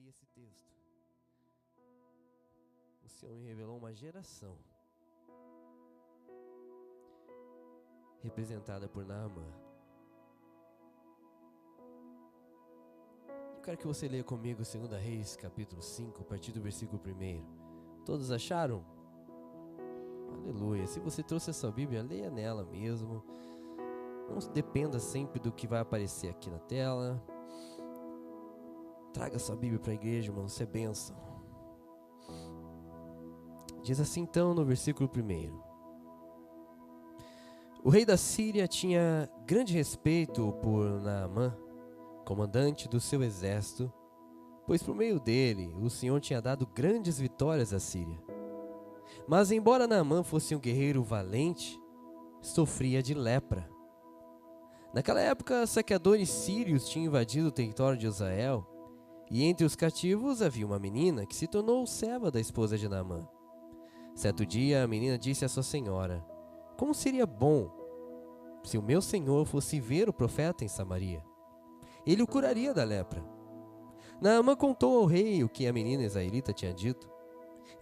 li esse texto, o Senhor me revelou uma geração representada por Naamã. Eu quero que você leia comigo 2 Reis, capítulo 5, a partir do versículo 1. Todos acharam? Aleluia. Se você trouxe a sua Bíblia, leia nela mesmo. Não dependa sempre do que vai aparecer aqui na tela. Traga sua Bíblia para a igreja, irmão, isso é bênção. Diz assim então no versículo 1: O rei da Síria tinha grande respeito por Naamã, comandante do seu exército, pois por meio dele o Senhor tinha dado grandes vitórias à Síria. Mas embora Naamã fosse um guerreiro valente, sofria de lepra. Naquela época, saqueadores sírios tinham invadido o território de Israel, e entre os cativos havia uma menina que se tornou serva da esposa de Naamã. Certo dia, a menina disse à sua senhora: Como seria bom se o meu senhor fosse ver o profeta em Samaria? Ele o curaria da lepra. Naamã contou ao rei o que a menina israelita tinha dito.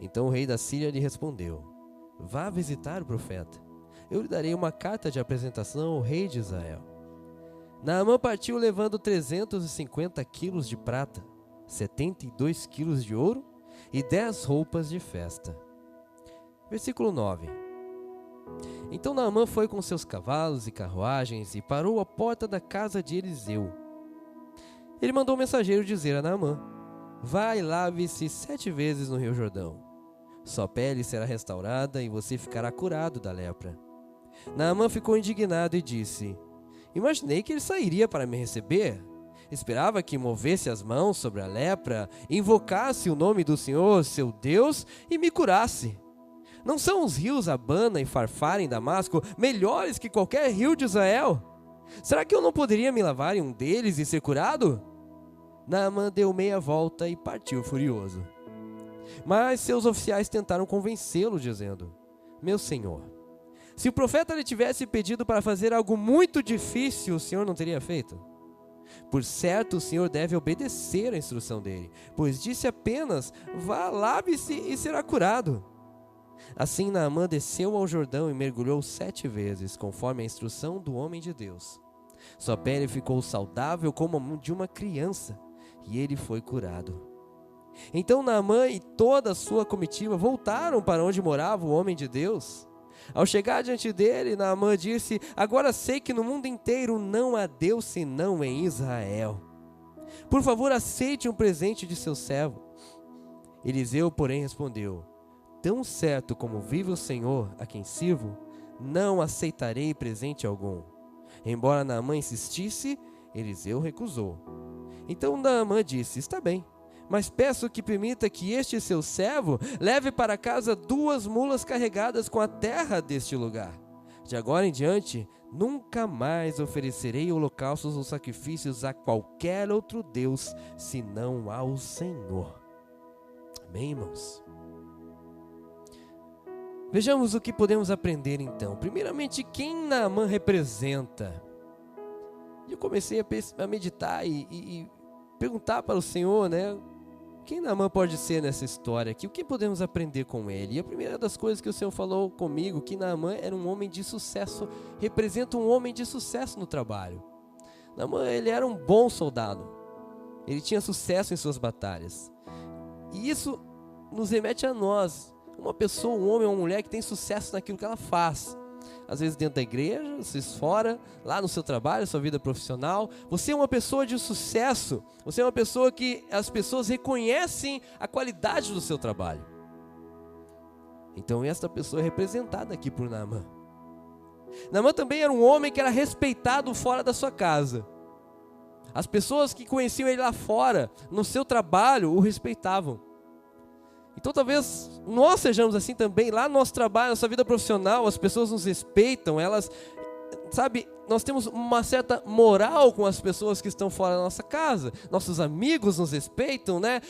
Então o rei da Síria lhe respondeu: Vá visitar o profeta. Eu lhe darei uma carta de apresentação ao rei de Israel. Naamã partiu levando 350 quilos de prata, 72 quilos de ouro e 10 roupas de festa. Versículo 9. Então Naamã foi com seus cavalos e carruagens e parou à porta da casa de Eliseu. Ele mandou o mensageiro dizer a Naamã: Vá e lave-se 7 vezes no rio Jordão. Sua pele será restaurada e você ficará curado da lepra. Naamã ficou indignado e disse: Imaginei que ele sairia para me receber. Esperava que movesse as mãos sobre a lepra, invocasse o nome do Senhor, seu Deus, e me curasse. Não são os rios Abana e Farfar em Damasco melhores que qualquer rio de Israel? Será que eu não poderia me lavar em um deles e ser curado? Naamã deu meia volta e partiu furioso. Mas seus oficiais tentaram convencê-lo, dizendo: Meu senhor, se o profeta lhe tivesse pedido para fazer algo muito difícil, o senhor não teria feito? Por certo, o senhor deve obedecer à instrução dele, pois disse apenas: Vá, lave-se e será curado. Assim Naamã desceu ao Jordão e mergulhou 7 vezes, conforme a instrução do homem de Deus. Sua pele ficou saudável como a de uma criança, e ele foi curado. Então Naamã e toda a sua comitiva voltaram para onde morava o homem de Deus. Ao chegar diante dele, Naamã disse: Agora sei que no mundo inteiro não há Deus senão em Israel. Por favor, aceite um presente de seu servo. Eliseu, porém, respondeu: Tão certo como vive o Senhor, a quem sirvo, não aceitarei presente algum. Embora Naamã insistisse, Eliseu recusou. Então Naamã disse: Está bem, mas peço que permita que este seu servo leve para casa 2 mulas carregadas com a terra deste lugar. De agora em diante, nunca mais oferecerei holocaustos ou sacrifícios a qualquer outro Deus, senão ao Senhor. Amém, irmãos? Vejamos o que podemos aprender então. Primeiramente, quem Naamã representa? Eu comecei a meditar e perguntar para o Senhor, né? Quem Naamã pode ser nessa história aqui? O que podemos aprender com ele? E a primeira das coisas que o Senhor falou comigo, que Naamã era um homem de sucesso, representa um homem de sucesso no trabalho. Naamã, ele era um bom soldado. Ele tinha sucesso em suas batalhas. E isso nos remete a nós. Uma pessoa, um homem ou uma mulher que tem sucesso naquilo que ela faz. Às vezes dentro da igreja, às vezes fora, lá no seu trabalho, sua vida profissional. Você é uma pessoa de sucesso. Você é uma pessoa que as pessoas reconhecem a qualidade do seu trabalho. Então esta pessoa é representada aqui por Naamã. Naamã também era um homem que era respeitado fora da sua casa. As pessoas que conheciam ele lá fora, no seu trabalho, o respeitavam. Então talvez nós sejamos assim também, lá no nosso trabalho, na nossa vida profissional, as pessoas nos respeitam, elas, sabe, nós temos uma certa moral com as pessoas que estão fora da nossa casa, nossos amigos nos respeitam, né?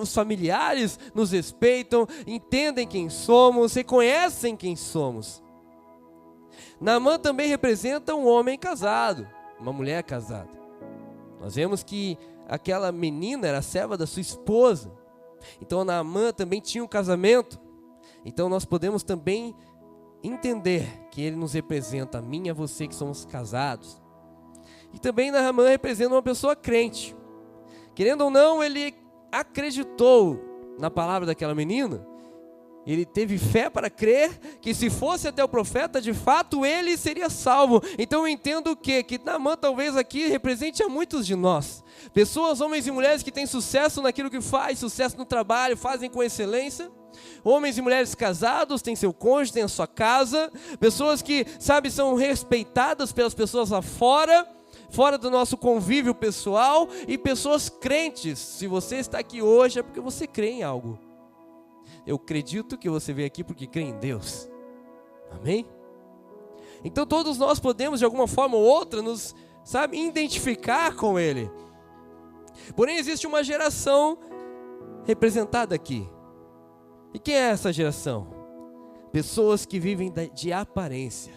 Os familiares nos respeitam, entendem quem somos, reconhecem quem somos. Naamã também representa um homem casado, uma mulher casada. Nós vemos que aquela menina era serva da sua esposa. Então Naamã também tinha um casamento. Então nós podemos também entender que ele nos representa, a mim e a você que somos casados. E também Naamã representa uma pessoa crente. Querendo ou não, ele acreditou na palavra daquela menina. Ele teve fé para crer que se fosse até o profeta, de fato ele seria salvo. Então eu entendo o quê? Que Naamã talvez aqui represente a muitos de nós. Pessoas, homens e mulheres que têm sucesso naquilo que faz, sucesso no trabalho, fazem com excelência. Homens e mulheres casados, têm seu cônjuge, têm a sua casa. Pessoas que, sabe, são respeitadas pelas pessoas lá fora do nosso convívio pessoal. E pessoas crentes. Se você está aqui hoje é porque você crê em algo. Eu acredito que você veio aqui porque crê em Deus. Amém? Então todos nós podemos de alguma forma ou outra nos, sabe, identificar com Ele. Porém existe uma geração representada aqui. E quem é essa geração? Pessoas que vivem de aparência.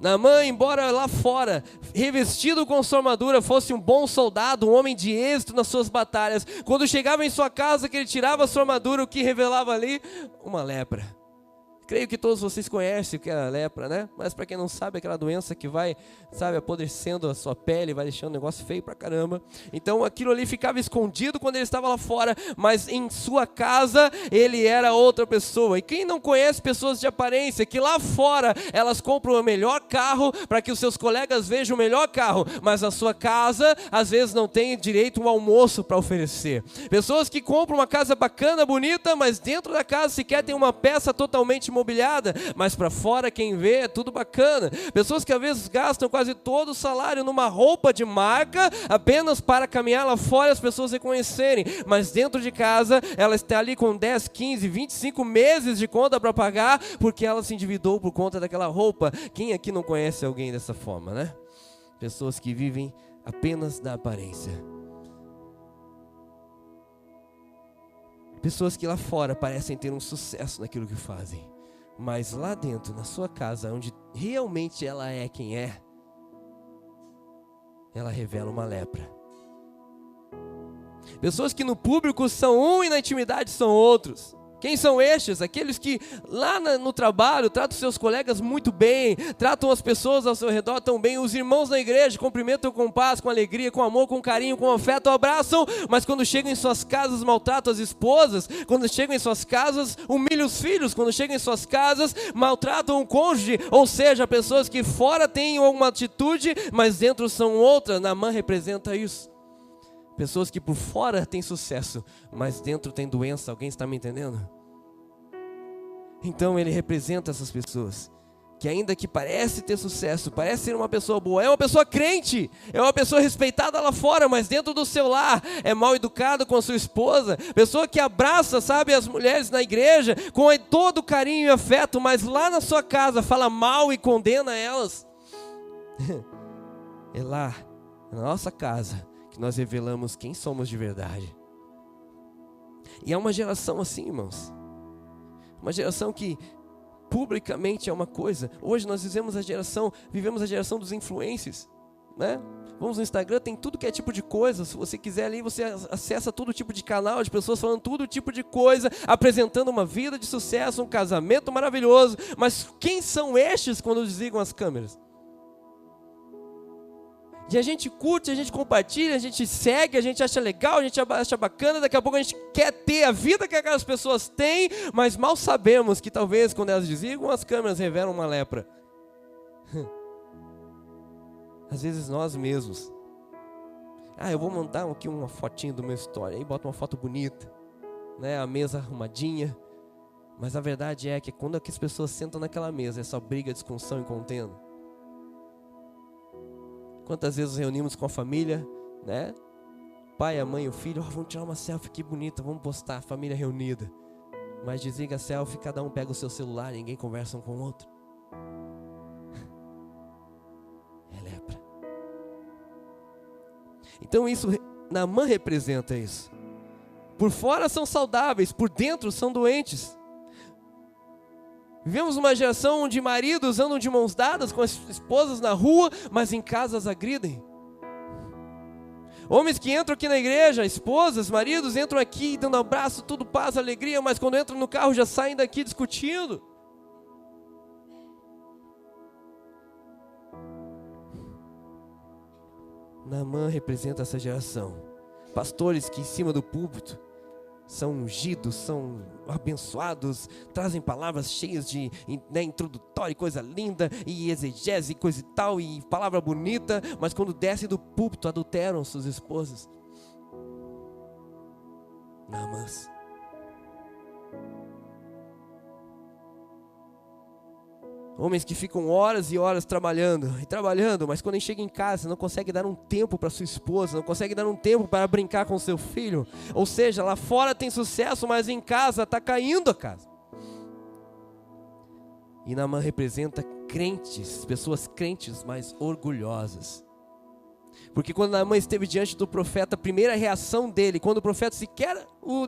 Naamã, embora lá fora, revestido com sua armadura, fosse um bom soldado, um homem de êxito nas suas batalhas, quando chegava em sua casa, que ele tirava a sua armadura, o que revelava ali? Uma lepra. Creio que todos vocês conhecem o que é a lepra, né? Mas para quem não sabe, aquela doença que vai, sabe, apodrecendo a sua pele, vai deixando um negócio feio pra caramba. Então aquilo ali ficava escondido quando ele estava lá fora, mas em sua casa ele era outra pessoa. E quem não conhece pessoas de aparência, que lá fora elas compram o melhor carro para que os seus colegas vejam o melhor carro, mas a sua casa às vezes não tem direito a um almoço para oferecer. Pessoas que compram uma casa bacana, bonita, mas dentro da casa sequer tem uma peça totalmente imobiliada, mas para fora quem vê é tudo bacana. Pessoas que às vezes gastam quase todo o salário numa roupa de marca apenas para caminhar lá fora e as pessoas reconhecerem, mas dentro de casa ela está ali com 10, 15, 25 meses de conta para pagar porque ela se endividou por conta daquela roupa. Quem aqui não conhece alguém dessa forma, né? Pessoas que vivem apenas da aparência. Pessoas que lá fora parecem ter um sucesso naquilo que fazem, mas lá dentro, na sua casa, onde realmente ela é quem é, ela revela uma lepra. Pessoas que no público são um e na intimidade são outros. Quem são estes? Aqueles que lá no trabalho tratam seus colegas muito bem, tratam as pessoas ao seu redor tão bem, os irmãos na igreja cumprimentam com paz, com alegria, com amor, com carinho, com afeto, abraçam, mas quando chegam em suas casas maltratam as esposas, quando chegam em suas casas humilham os filhos, quando chegam em suas casas maltratam o cônjuge, ou seja, pessoas que fora têm uma atitude, mas dentro são outra. Naamã representa isso. Pessoas que por fora têm sucesso, mas dentro tem doença. Alguém está me entendendo? Então ele representa essas pessoas que ainda que parece ter sucesso, parece ser uma pessoa boa, é uma pessoa crente, é uma pessoa respeitada lá fora, mas dentro do seu lar é mal educado com a sua esposa. Pessoa que abraça, sabe, as mulheres na igreja com todo carinho e afeto, mas lá na sua casa fala mal e condena elas. É lá, na nossa casa, nós revelamos quem somos de verdade. E é uma geração assim, irmãos. Uma geração que publicamente é uma coisa. Hoje nós vivemos a geração dos influencers, né? Vamos no Instagram, tem tudo que é tipo de coisa. Se você quiser ali, você acessa todo tipo de canal de pessoas falando todo tipo de coisa, apresentando uma vida de sucesso, um casamento maravilhoso. Mas quem são estes quando desligam as câmeras? E a gente curte, a gente compartilha, a gente segue, a gente acha legal, a gente acha bacana, daqui a pouco a gente quer ter a vida que aquelas pessoas têm, mas mal sabemos que talvez quando elas desligam as câmeras revelam uma lepra. Às vezes nós mesmos. Eu vou montar aqui uma fotinha do meu story, aí bota uma foto bonita, né, a mesa arrumadinha, mas a verdade é que quando as pessoas sentam naquela mesa é só briga, discussão e contenda. Quantas vezes nos reunimos com a família, né? Pai, a mãe, o filho, vamos tirar uma selfie que bonita, vamos postar, a família reunida. Mas desliga a selfie, cada um pega o seu celular, ninguém conversa um com o outro. É lepra. Então isso, Naamã representa isso. Por fora são saudáveis, por dentro são doentes. Vivemos uma geração onde maridos andam de mãos dadas com as esposas na rua, mas em casa as agridem. Homens que entram aqui na igreja, esposas, maridos, entram aqui dando abraço, tudo paz, alegria, mas quando entram no carro já saem daqui discutindo. Naamã representa essa geração. Pastores que em cima do púlpito são ungidos, são abençoados, trazem palavras cheias de introdutório, coisa linda, e exegese, coisa e tal, e palavra bonita, mas quando descem do púlpito adulteram suas esposas. Naamãs. Homens que ficam horas e horas trabalhando, mas quando chegam em casa não conseguem dar um tempo para sua esposa, não conseguem dar um tempo para brincar com seu filho. Ou seja, lá fora tem sucesso, mas em casa está caindo a casa. E Naamã representa crentes, pessoas crentes, mas orgulhosas. Porque quando Naamã esteve diante do profeta, a primeira reação dele, quando o profeta sequer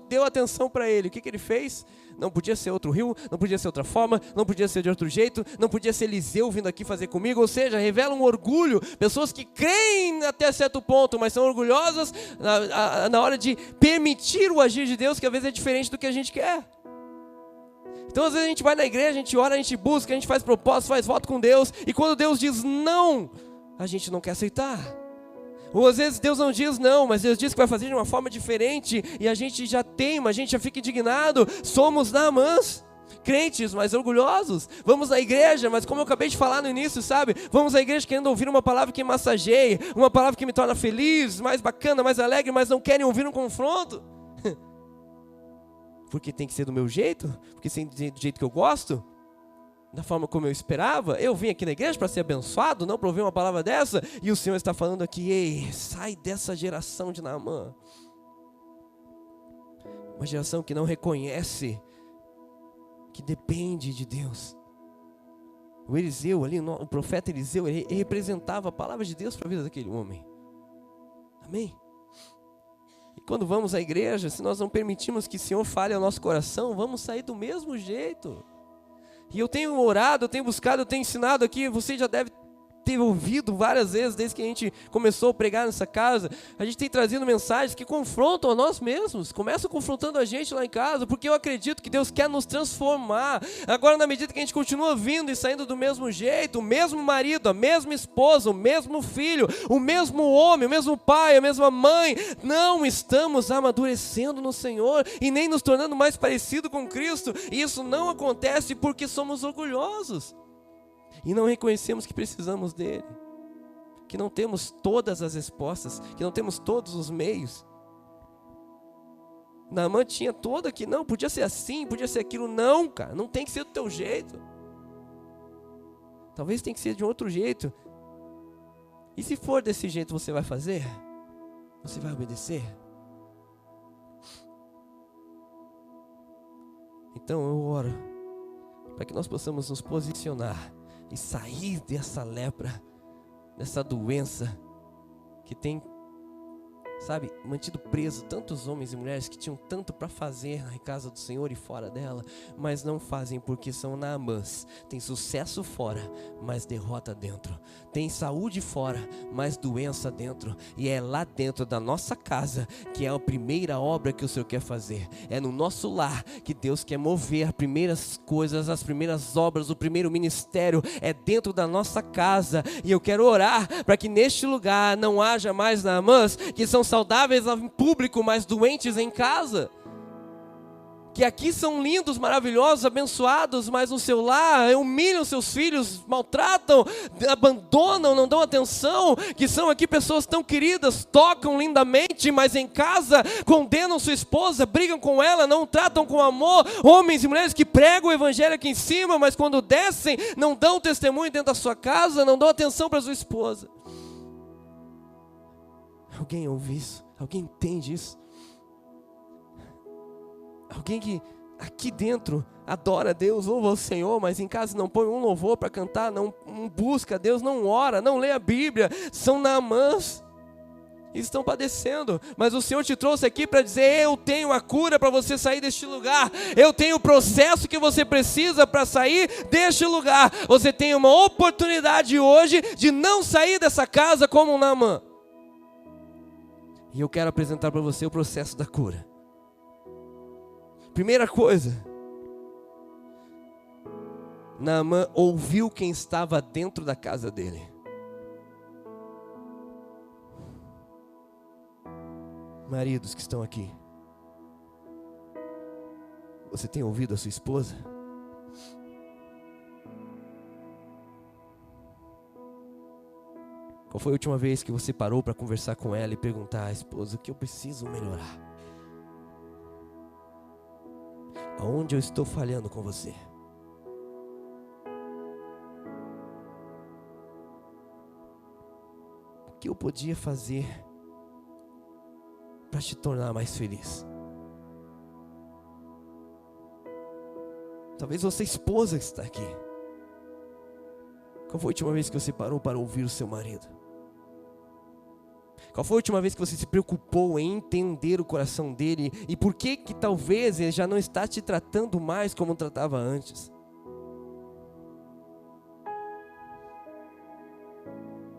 deu atenção para ele, o que ele fez? Não podia ser outro rio, não podia ser outra forma, não podia ser de outro jeito, não podia ser Eliseu vindo aqui fazer comigo. Ou seja, revela um orgulho, pessoas que creem até certo ponto, mas são orgulhosas na hora de permitir o agir de Deus, que às vezes é diferente do que a gente quer. Então às vezes a gente vai na igreja, a gente ora, a gente busca, a gente faz propósito, faz voto com Deus, e quando Deus diz não, a gente não quer aceitar. Ou às vezes Deus não diz não, mas Deus diz que vai fazer de uma forma diferente, e a gente já teima, a gente já fica indignado. Somos Naamãs, crentes, mas orgulhosos. Vamos na igreja, mas como eu acabei de falar no início, sabe? Vamos na igreja querendo ouvir uma palavra que massageie, uma palavra que me torna feliz, mais bacana, mais alegre, mas não querem ouvir um confronto. Porque tem que ser do meu jeito? Porque tem que ser do jeito que eu gosto? Da forma como eu esperava? Eu vim aqui na igreja para ser abençoado, não para ouvir uma palavra dessa? E o Senhor está falando aqui, ei, sai dessa geração de Naamã. Uma geração que não reconhece, que depende de Deus. O Eliseu ali, o profeta Eliseu, ele representava a palavra de Deus para a vida daquele homem. Amém? E quando vamos à igreja, se nós não permitirmos que o Senhor fale ao nosso coração, vamos sair do mesmo jeito. E eu tenho orado, eu tenho buscado, eu tenho ensinado aqui, você já deve ter ouvido várias vezes, desde que a gente começou a pregar nessa casa, a gente tem trazido mensagens que confrontam a nós mesmos, começam confrontando a gente lá em casa, porque eu acredito que Deus quer nos transformar. Agora, na medida que a gente continua vindo e saindo do mesmo jeito, o mesmo marido, a mesma esposa, o mesmo filho, o mesmo homem, o mesmo pai, a mesma mãe, não estamos amadurecendo no Senhor e nem nos tornando mais parecido com Cristo. E isso não acontece porque somos orgulhosos e não reconhecemos que precisamos dele, que não temos todas as respostas, que não temos todos os meios. Naamã tinha toda que não, podia ser assim, podia ser aquilo. Não, cara, não tem que ser do teu jeito. Talvez tenha que ser de um outro jeito. E se for desse jeito, você vai fazer? Você vai obedecer? Então eu oro para que nós possamos nos posicionar e sair dessa lepra, dessa doença que tem, sabe, mantido preso tantos homens e mulheres que tinham tanto para fazer na casa do Senhor e fora dela, mas não fazem porque são Naamãs. Tem sucesso fora, mas derrota dentro. Tem saúde fora, mas doença dentro. E é lá dentro da nossa casa que é a primeira obra que o Senhor quer fazer. É no nosso lar que Deus quer mover as primeiras coisas, as primeiras obras, o primeiro ministério. É dentro da nossa casa. E eu quero orar para que neste lugar não haja mais Naamãs que são saudáveis em público, mas doentes em casa. Que aqui são lindos, maravilhosos, abençoados, mas no seu lar humilham seus filhos, maltratam, abandonam, não dão atenção. Que são aqui pessoas tão queridas, tocam lindamente, mas em casa condenam sua esposa, brigam com ela, não tratam com amor. Homens e mulheres que pregam o evangelho aqui em cima, mas quando descem, não dão testemunho dentro da sua casa, não dão atenção para sua esposa. Alguém ouve isso? Alguém entende isso? Alguém que aqui dentro adora a Deus, louva o Senhor, mas em casa não põe um louvor para cantar, não busca a Deus, não ora, não lê a Bíblia. São Naamãs, estão padecendo, mas o Senhor te trouxe aqui para dizer: eu tenho a cura para você sair deste lugar, eu tenho o processo que você precisa para sair deste lugar. Você tem uma oportunidade hoje de não sair dessa casa como um Naamã. E eu quero apresentar para você o processo da cura. Primeira coisa, Naamã ouviu quem estava dentro da casa dele. Maridos que estão aqui, você tem ouvido a sua esposa? Qual foi a última vez que você parou para conversar com ela e perguntar: esposa, o que eu preciso melhorar? Aonde eu estou falhando com você? O que eu podia fazer para te tornar mais feliz? Talvez você, esposa que está aqui, qual foi a última vez que você parou para ouvir o seu marido? Qual foi a última vez que você se preocupou em entender o coração dele e por que talvez ele já não está te tratando mais como tratava antes?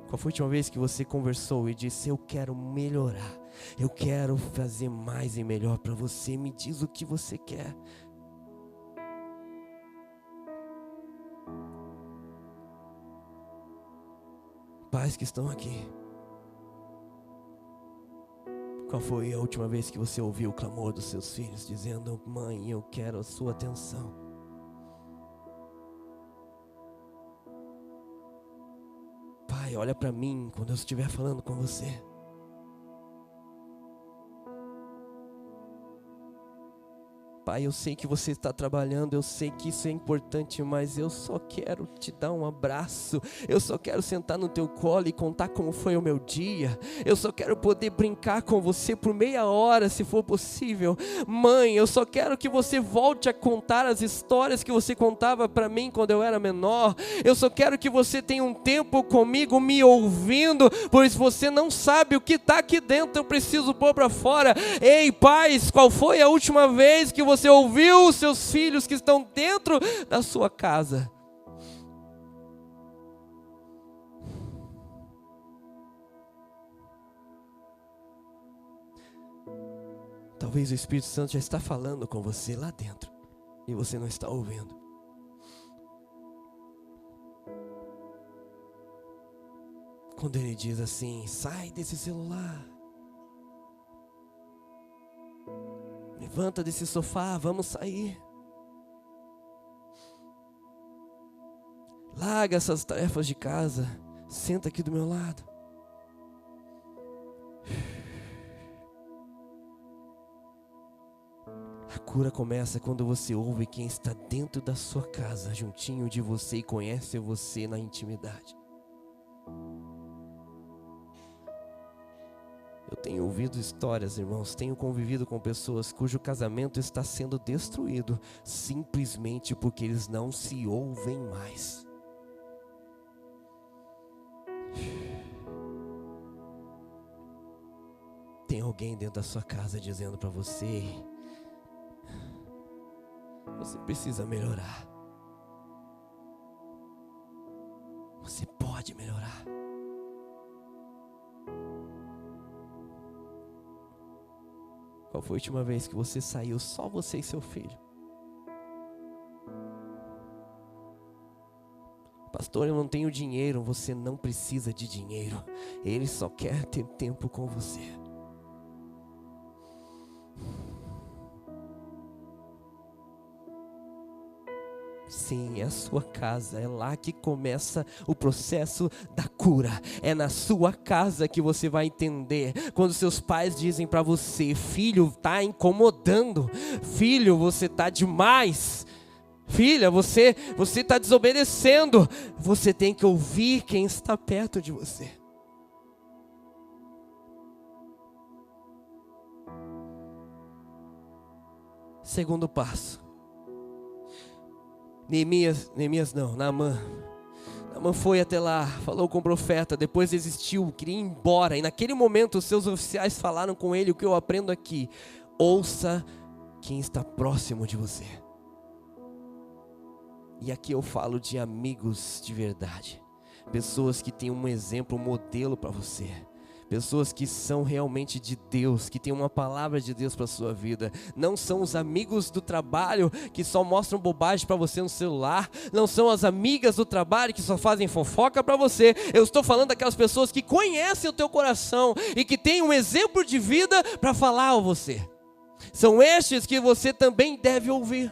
Qual foi a última vez que você conversou e disse: eu quero melhorar, eu quero fazer mais e melhor para você, me diz o que você quer? Pais que estão aqui, qual foi a última vez que você ouviu o clamor dos seus filhos dizendo: mãe, eu quero a sua atenção? Pai, olha para mim quando eu estiver falando com você. Pai, eu sei que você está trabalhando, eu sei que isso é importante, mas eu só quero te dar um abraço, eu só quero sentar no teu colo e contar como foi o meu dia, eu só quero poder brincar com você por meia hora, se for possível. Mãe, eu só quero que você volte a contar as histórias que você contava para mim quando eu era menor, eu só quero que você tenha um tempo comigo me ouvindo, pois você não sabe o que está aqui dentro, eu preciso pôr para fora. Ei, pais, qual foi a última vez que você ouviu os seus filhos que estão dentro da sua casa? Talvez o Espírito Santo já está falando com você lá dentro e você não está ouvindo. Quando ele diz assim: sai desse celular, levanta desse sofá, vamos sair. Larga essas tarefas de casa, senta aqui do meu lado. A cura começa quando você ouve quem está dentro da sua casa, juntinho de você e conhece você na intimidade. Eu tenho ouvido histórias, irmãos, tenho convivido com pessoas cujo casamento está sendo destruído simplesmente porque eles não se ouvem mais. Tem alguém dentro da sua casa dizendo para você: você precisa melhorar. Você pode melhorar. Qual foi a última vez que você saiu só você e seu filho? Pastor, eu não tenho dinheiro. Você não precisa de dinheiro. Ele só quer ter tempo com você. Sim, é a sua casa, é lá que começa o processo da cura. É na sua casa que você vai entender. Quando seus pais dizem para você: filho, está incomodando. Filho, você está demais. Filha, você está desobedecendo. Você tem que ouvir quem está perto de você. Segundo passo. Naamã foi até lá, falou com o profeta, depois desistiu, queria ir embora. E naquele momento os seus oficiais falaram com ele: o que eu aprendo aqui? Ouça quem está próximo de você. E aqui eu falo de amigos de verdade. Pessoas que têm um exemplo, um modelo para você. Pessoas que são realmente de Deus, que têm uma palavra de Deus para a sua vida. Não são os amigos do trabalho que só mostram bobagem para você no celular. Não são as amigas do trabalho que só fazem fofoca para você. Eu estou falando daquelas pessoas que conhecem o teu coração e que têm um exemplo de vida para falar a você. São estes que você também deve ouvir.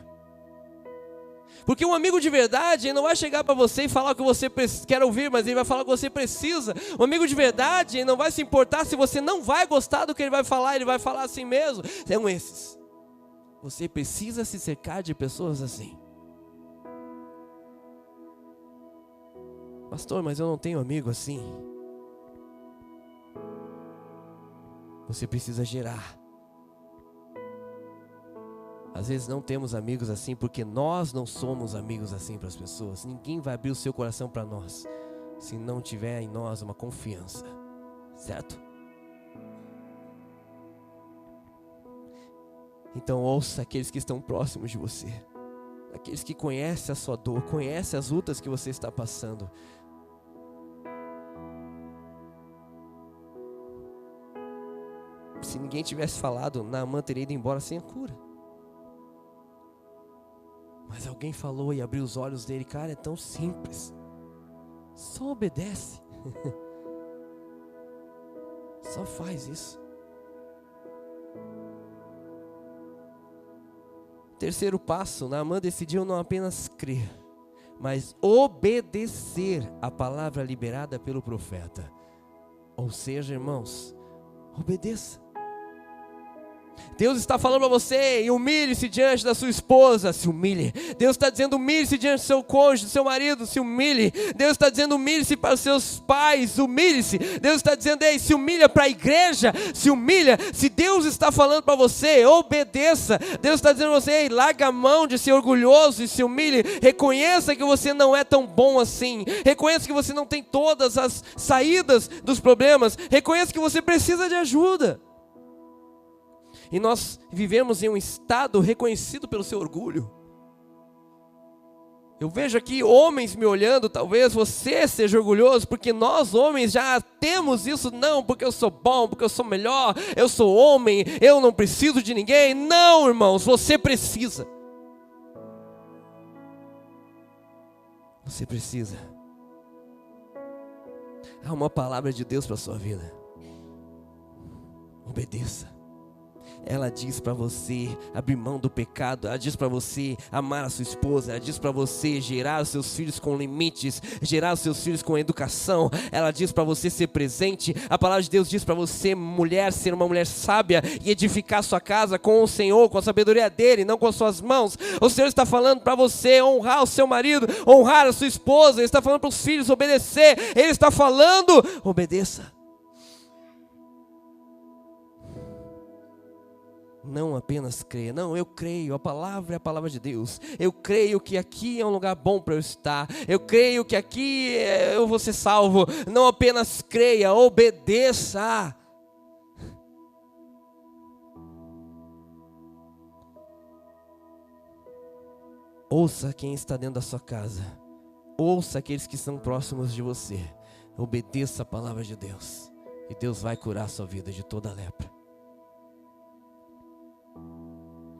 Porque um amigo de verdade, ele não vai chegar para você e falar o que você quer ouvir, mas ele vai falar o que você precisa. Um amigo de verdade, ele não vai se importar se você não vai gostar do que ele vai falar, ele vai falar assim mesmo. São esses. Você precisa se cercar de pessoas assim. Pastor, mas eu não tenho amigo assim. Você precisa gerar. Às vezes não temos amigos assim porque nós não somos amigos assim para as pessoas. Ninguém vai abrir o seu coração para nós se não tiver em nós uma confiança, certo? Então ouça aqueles que estão próximos de você, aqueles que conhecem a sua dor, conhecem as lutas que você está passando. Se ninguém tivesse falado, Naamã teria ido embora sem a cura. Mas alguém falou e abriu os olhos dele. Cara, é tão simples. Só obedece. Só faz isso. Terceiro passo, Naamã decidiu não apenas crer, mas obedecer a palavra liberada pelo profeta. Ou seja, irmãos, obedeça. Deus está falando para você, e humilhe-se diante da sua esposa, se humilhe. Deus está dizendo, humilhe-se diante do seu cônjuge, do seu marido, se humilhe. Deus está dizendo, humilhe-se para os seus pais, humilhe-se. Deus está dizendo, ei, se humilha para a igreja, se humilha. Se Deus está falando para você, obedeça. Deus está dizendo para você, ei, larga a mão de ser orgulhoso e se humilhe. Reconheça que você não é tão bom assim. Reconheça que você não tem todas as saídas dos problemas. Reconheça que você precisa de ajuda. E nós vivemos em um estado reconhecido pelo seu orgulho. Eu vejo aqui homens me olhando, talvez você seja orgulhoso, porque nós homens já temos isso. Não, porque eu sou bom, porque eu sou melhor, eu sou homem, eu não preciso de ninguém. Não, irmãos, você precisa. Você precisa. Há uma palavra de Deus para a sua vida. Obedeça. Ela diz para você abrir mão do pecado. Ela diz para você amar a sua esposa. Ela diz para você gerar os seus filhos com limites, gerar os seus filhos com educação. Ela diz para você ser presente. A palavra de Deus diz para você, mulher, ser uma mulher sábia e edificar sua casa com o Senhor, com a sabedoria dele, não com as suas mãos. O Senhor está falando para você honrar o seu marido, honrar a sua esposa. Ele está falando para os filhos obedecer. Ele está falando, obedeça. Não apenas creia, não, eu creio, a palavra é a palavra de Deus. Eu creio que aqui é um lugar bom para eu estar. Eu creio que aqui eu vou ser salvo. Não apenas creia, obedeça. Ouça quem está dentro da sua casa. Ouça aqueles que estão próximos de você. Obedeça a palavra de Deus. E Deus vai curar a sua vida de toda a lepra.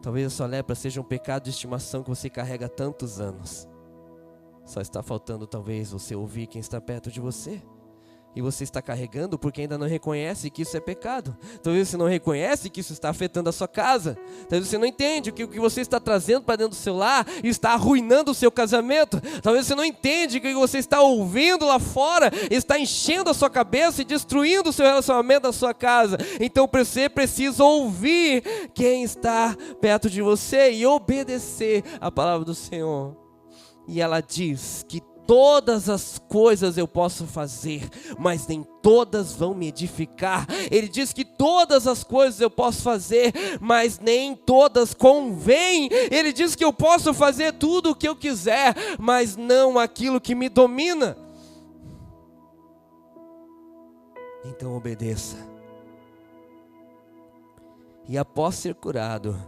Talvez a sua lepra seja um pecado de estimação que você carrega há tantos anos. Só está faltando talvez você ouvir quem está perto de você. E você está carregando porque ainda não reconhece que isso é pecado. Talvez você não reconhece que isso está afetando a sua casa. Talvez você não entende que o que você está trazendo para dentro do seu lar está arruinando o seu casamento. Talvez você não entende que o que você está ouvindo lá fora está enchendo a sua cabeça e destruindo o seu relacionamento na sua casa. Então você precisa ouvir quem está perto de você e obedecer a palavra do Senhor. E ela diz que todas as coisas eu posso fazer, mas nem todas vão me edificar. Ele diz que todas as coisas eu posso fazer, mas nem todas convêm. Ele diz que eu posso fazer tudo o que eu quiser, mas não aquilo que me domina. Então obedeça. E após ser curado,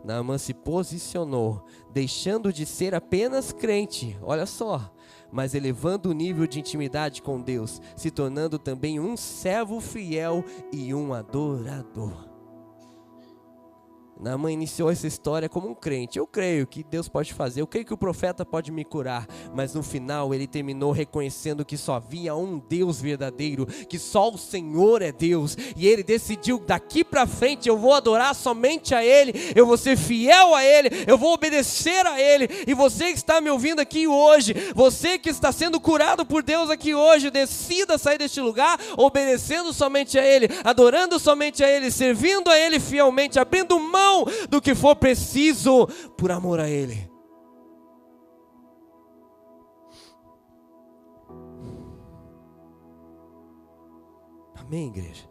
Naamã se posicionou, deixando de ser apenas crente, olha só, mas elevando o nível de intimidade com Deus, se tornando também um servo fiel e um adorador. Naamã iniciou essa história como um crente. Eu creio que Deus pode fazer, eu creio que o profeta pode me curar, mas no final ele terminou reconhecendo que só havia um Deus verdadeiro, que só o Senhor é Deus, e ele decidiu: daqui para frente eu vou adorar somente a Ele, eu vou ser fiel a Ele, eu vou obedecer a Ele. E você que está me ouvindo aqui hoje, você que está sendo curado por Deus aqui hoje, decida sair deste lugar obedecendo somente a Ele, adorando somente a Ele, servindo a Ele fielmente, abrindo mão do que for preciso por amor a Ele. Amém, igreja?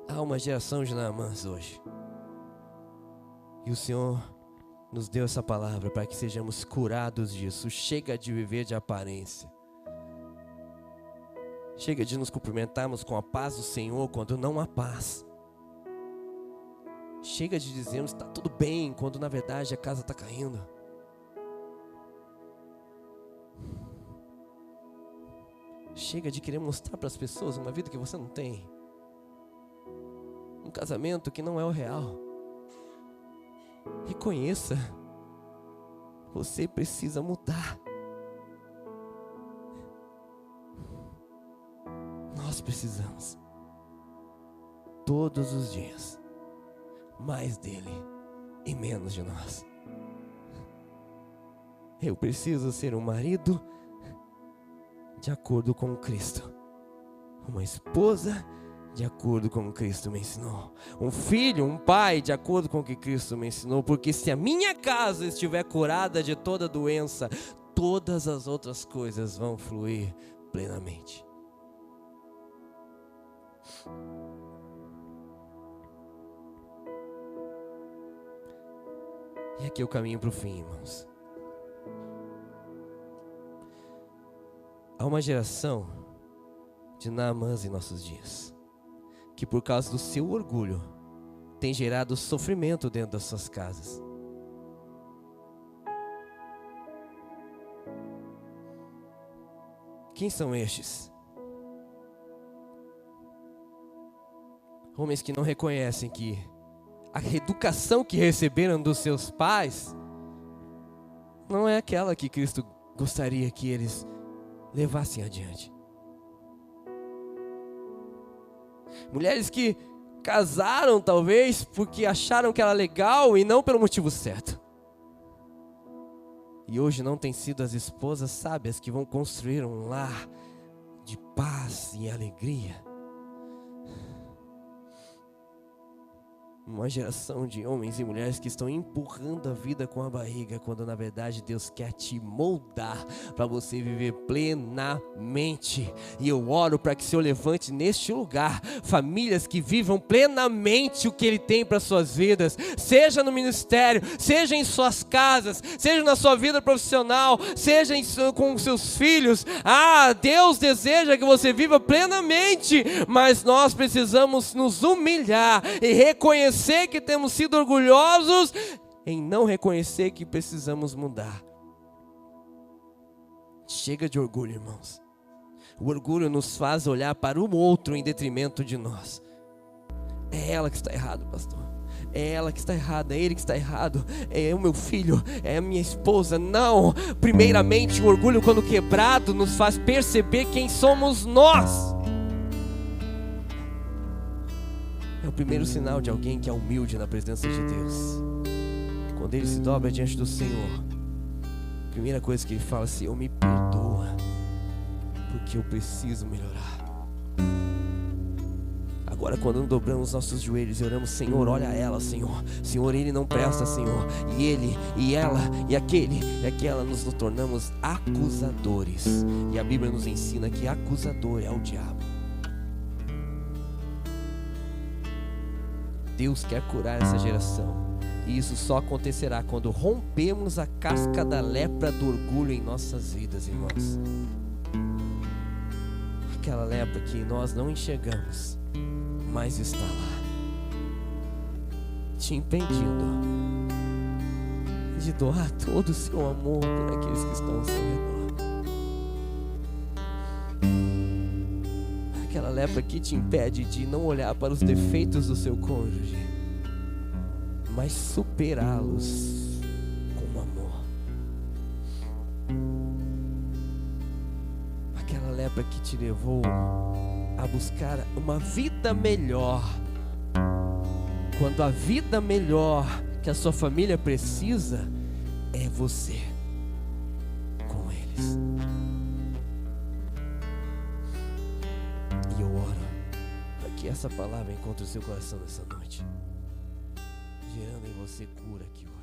Há uma geração de Naamãs hoje, e o Senhor nos deu essa palavra para que sejamos curados disso. Chega de viver de aparência, chega de nos cumprimentarmos com a paz do Senhor quando não há paz. Chega de dizermos está tudo bem, quando na verdade a casa está caindo. Chega de querer mostrar para as pessoas uma vida que você não tem, um casamento que não é o real. Reconheça, você precisa mudar. Nós precisamos, todos os dias, mais dele e menos de nós. Eu preciso ser um marido de acordo com Cristo, uma esposa de acordo com o que Cristo me ensinou, um filho, um pai de acordo com o que Cristo me ensinou, porque se a minha casa estiver curada de toda doença, todas as outras coisas vão fluir plenamente. E aqui é o caminho para o fim, irmãos. Há uma geração de Naamãs em nossos dias, que por causa do seu orgulho, tem gerado sofrimento dentro das suas casas. Quem são estes? Homens que não reconhecem que a educação que receberam dos seus pais não é aquela que Cristo gostaria que eles levassem adiante. Mulheres que casaram talvez porque acharam que era legal e não pelo motivo certo. E hoje não têm sido as esposas sábias que vão construir um lar de paz e alegria. Uma geração de homens e mulheres que estão empurrando a vida com a barriga, quando na verdade Deus quer te moldar para você viver plenamente. E eu oro para que o Senhor levante neste lugar famílias que vivam plenamente o que Ele tem para suas vidas, seja no ministério, seja em suas casas, seja na sua vida profissional, seja com seus filhos. Deus deseja que você viva plenamente, mas nós precisamos nos humilhar e reconhecer que temos sido orgulhosos em não reconhecer que precisamos mudar. Chega de orgulho, irmãos. O orgulho nos faz olhar para o outro em detrimento de nós. É ela que está errada, pastor. É ela que está errada, é ele que está errado, é o meu filho, é a minha esposa. Não, primeiramente o orgulho, quando quebrado, nos faz perceber quem somos nós. É o primeiro sinal de alguém que é humilde na presença de Deus. Quando ele se dobra diante do Senhor, a primeira coisa que ele fala: Senhor, me perdoa, porque eu preciso melhorar. Agora, quando dobramos nossos joelhos e oramos: Senhor, olha ela, Senhor. Senhor, ele não presta, Senhor. E ele, e ela, e aquele, e aquela, nos tornamos acusadores. E a Bíblia nos ensina que acusador é o diabo. Deus quer curar essa geração, e isso só acontecerá quando rompemos a casca da lepra do orgulho em nossas vidas, irmãos. Aquela lepra que nós não enxergamos, mas está lá. te impedindo de doar todo o seu amor por aqueles que estão ao seu redor. Aquela lepra que te impede de não olhar para os defeitos do seu cônjuge, mas superá-los com amor. Aquela lepra que te levou a buscar uma vida melhor, quando a vida melhor que a sua família precisa é você com eles. E eu oro para que essa palavra encontre o seu coração nessa noite, gerando em você cura aqui hoje.